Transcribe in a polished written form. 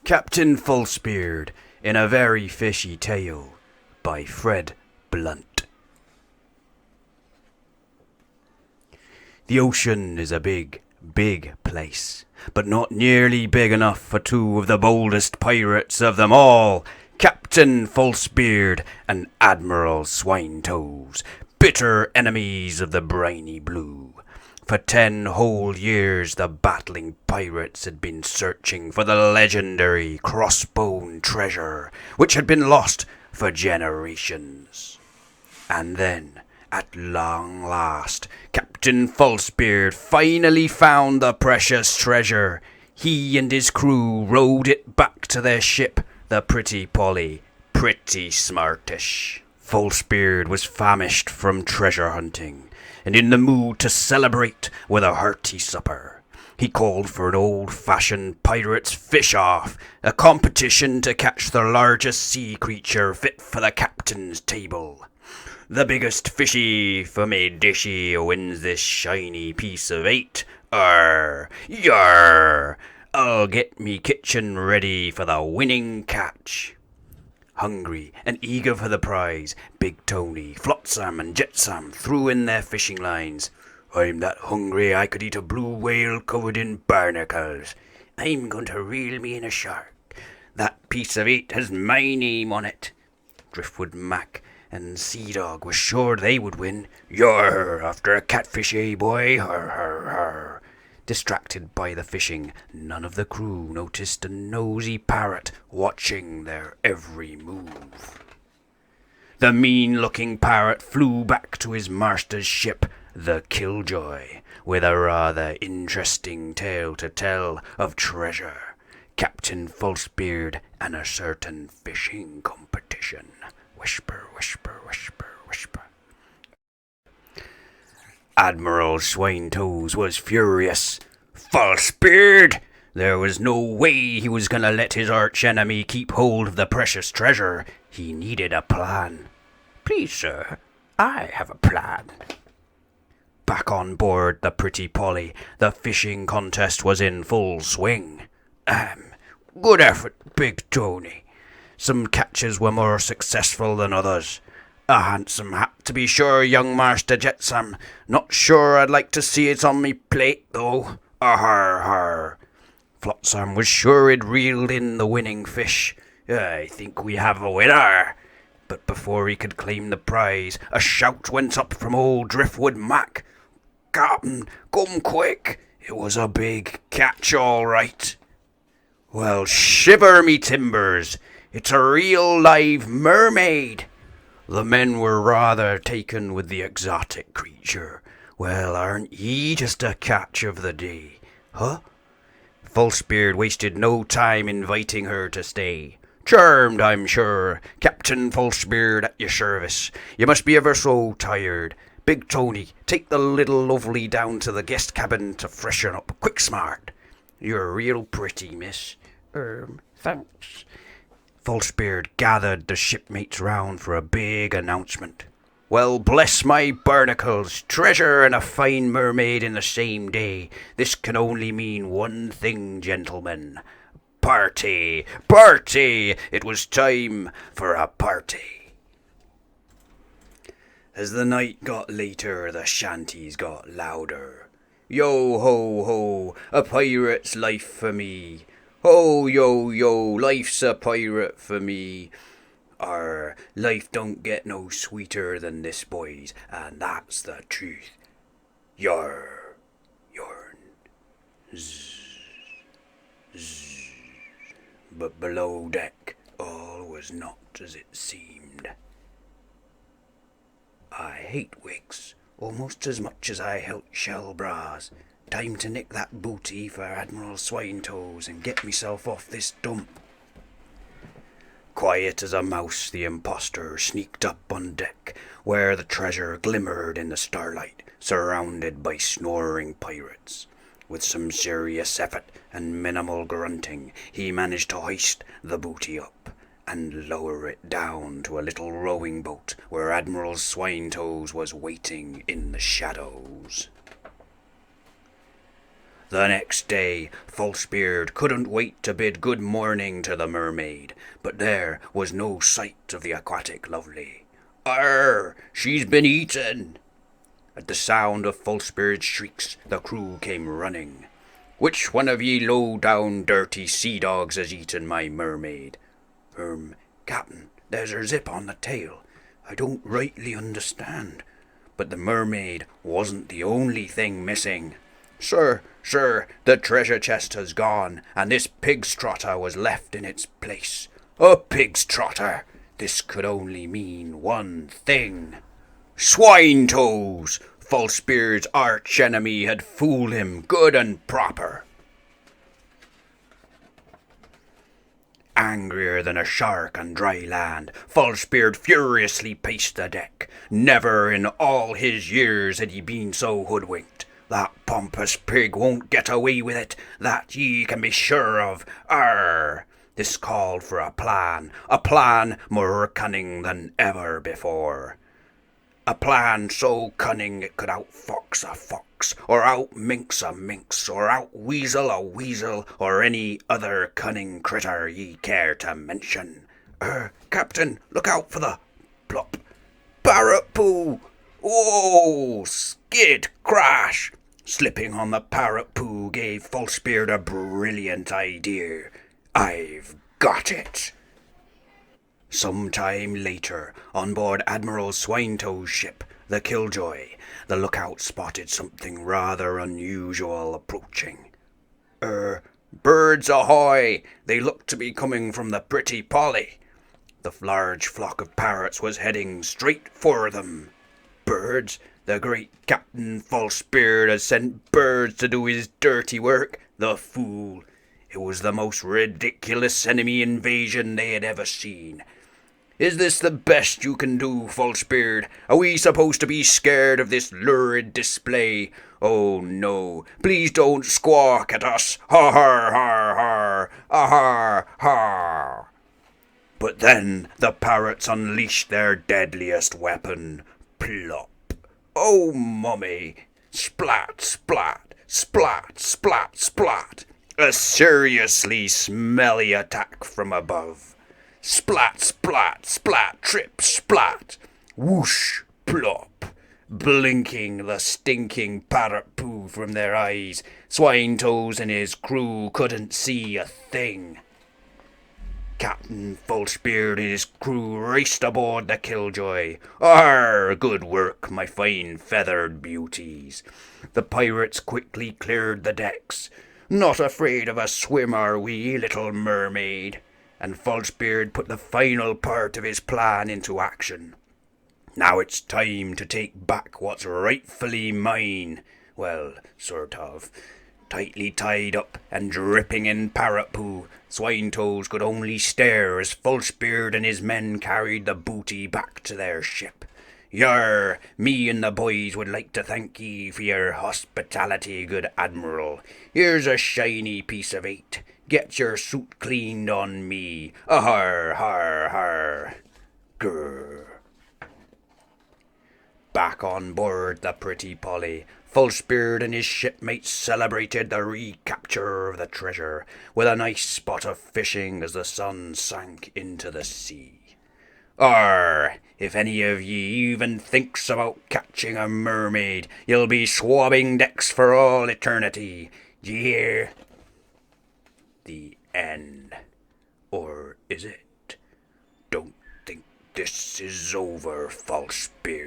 Captain Falsebeard in a Very Fishy Tale by Fred Blunt. The ocean is a big, big place, but not nearly big enough for two of the boldest pirates of them all, Captain Falsebeard and Admiral Swinetoes, bitter enemies of the briny blue. For 10 whole years the battling pirates had been searching for the legendary Crossbone Treasure, which had been lost for generations. And then, at long last, Captain Falsebeard finally found the precious treasure. He and his crew rowed it back to their ship, the Pretty Polly, pretty smartish. Falsebeard was famished from treasure hunting, and in the mood to celebrate with a hearty supper. He called for an old-fashioned pirate's fish-off, a competition to catch the largest sea creature fit for the captain's table. The biggest fishy for me dishy wins this shiny piece of 8. Yar! I'll get me kitchen ready for the winning catch. Hungry and eager for the prize, Big Tony, Flotsam and Jetsam threw in their fishing lines. I'm that hungry I could eat a blue whale covered in barnacles. I'm going to reel me in a shark. That piece of 8 has my name on it. Driftwood Mac and Sea Dog were sure they would win. Yar, after a catfish, eh, boy? Har, har, har. Distracted by the fishing, none of the crew noticed a nosy parrot watching their every move. The mean-looking parrot flew back to his master's ship, the Killjoy, with a rather interesting tale to tell of treasure, Captain Falsebeard, and a certain fishing competition. Whisper, whisper, whisper, whisper. Admiral Swinetoes was furious. Falsebeard! There was no way he was going to let his arch-enemy keep hold of the precious treasure. He needed a plan. Please, sir, I have a plan. Back on board the Pretty Polly, the fishing contest was in full swing. Good effort, Big Tony. Some catches were more successful than others. A handsome hat, to be sure, young Master Jetsam. Not sure I'd like to see it on me plate, though. Har, har. Flotsam was sure he'd reeled in the winning fish. I think we have a winner. But before he could claim the prize, a shout went up from old Driftwood Mac. Captain, come quick. It was a big catch, all right. Well, shiver me timbers. It's a real live mermaid. The men were rather taken with the exotic creature. Well, aren't ye just a catch of the day, huh? Falsebeard wasted no time inviting her to stay. Charmed, I'm sure. Captain Falsebeard at your service. You must be ever so tired. Big Tony, take the little lovely down to the guest cabin to freshen up. Quick smart. You're real pretty, miss. Thanks. Falsebeard gathered the shipmates round for a big announcement. Well, bless my barnacles, treasure and a fine mermaid in the same day. This can only mean one thing, gentlemen. Party! Party! It was time for a party. As the night got later, the shanties got louder. Yo ho ho, a pirate's life for me. Ho, yo, yo, life's a pirate for me. Our life don't get no sweeter than this, boys, and that's the truth. Yarn, zzz, zzz. But below deck, all was not as it seemed. I hate wigs almost as much as I hate shell bras. Time to nick that booty for Admiral Swinetoes and get myself off this dump. Quiet as a mouse, the impostor sneaked up on deck, where the treasure glimmered in the starlight, surrounded by snoring pirates. With some serious effort and minimal grunting, he managed to hoist the booty up and lower it down to a little rowing boat where Admiral Swinetoes was waiting in the shadows. The next day, Falsebeard couldn't wait to bid good morning to the mermaid, but there was no sight of the aquatic lovely. "Arr! She's been eaten!" At the sound of Falsebeard's shrieks, the crew came running. "Which one of ye low-down, dirty sea dogs has eaten my mermaid?" Captain, there's her zip on the tail. I don't rightly understand." But the mermaid wasn't the only thing missing. Sir, the treasure chest has gone, and this pig's trotter was left in its place." A pig's trotter! This could only mean one thing. Swinetoes! Falsebeard's arch enemy had fooled him good and proper. Angrier than a shark on dry land, Falsebeard furiously paced the deck. Never in all his years had he been so hoodwinked. "That pompous pig won't get away with it, that ye can be sure of. Arr!" This called for a plan more cunning than ever before. A plan so cunning it could outfox a fox, or outminx a minx, or outweasel a weasel, or any other cunning critter ye care to mention. Captain, look out for the plop. Parrot poo! Whoa! Skid crash! Slipping on the parrot poo gave Falsebeard a brilliant idea. "I've got it!" Some time later, on board Admiral Swinetoes' ship, the Killjoy, the lookout spotted something rather unusual approaching. Birds ahoy! They look to be coming from the Pretty Polly." The large flock of parrots was heading straight for them. Birds? The great Captain Falsebeard has sent birds to do his dirty work? The fool! It was the most ridiculous enemy invasion they had ever seen. "Is this the best you can do, Falsebeard? Are we supposed to be scared of this lurid display? Oh no, please don't squawk at us. Har har har har, har har." But then the parrots unleashed their deadliest weapon. Plop. Oh mummy. Splat, splat, splat, splat, splat. A seriously smelly attack from above. Splat, splat, splat, trip, splat. Whoosh, plop. Blinking the stinking parrot poo from their eyes, Swinetoes and his crew couldn't see a thing. Captain Falsebeard and his crew raced aboard the Killjoy. "Arr! Good work, my fine feathered beauties." The pirates quickly cleared the decks. "Not afraid of a swim, are we, little mermaid?" And Falsebeard put the final part of his plan into action. "Now it's time to take back what's rightfully mine. Well, sort of. Tightly tied up and dripping in parrot poo, Swinetoes could only stare as Falsebeard and his men carried the booty back to their ship. "Yar, me and the boys would like to thank ye for your hospitality, good Admiral. Here's a shiny piece of 8. Get your suit cleaned on me. Har, har, har. Grr." Back on board the Pretty Polly, Falsebeard and his shipmates celebrated the recapture of the treasure with a nice spot of fishing as the sun sank into the sea. "Arr, if any of ye even thinks about catching a mermaid, you'll be swabbing decks for all eternity. D'ye hear?" The end. Or is it? Don't think this is over, Falsebeard.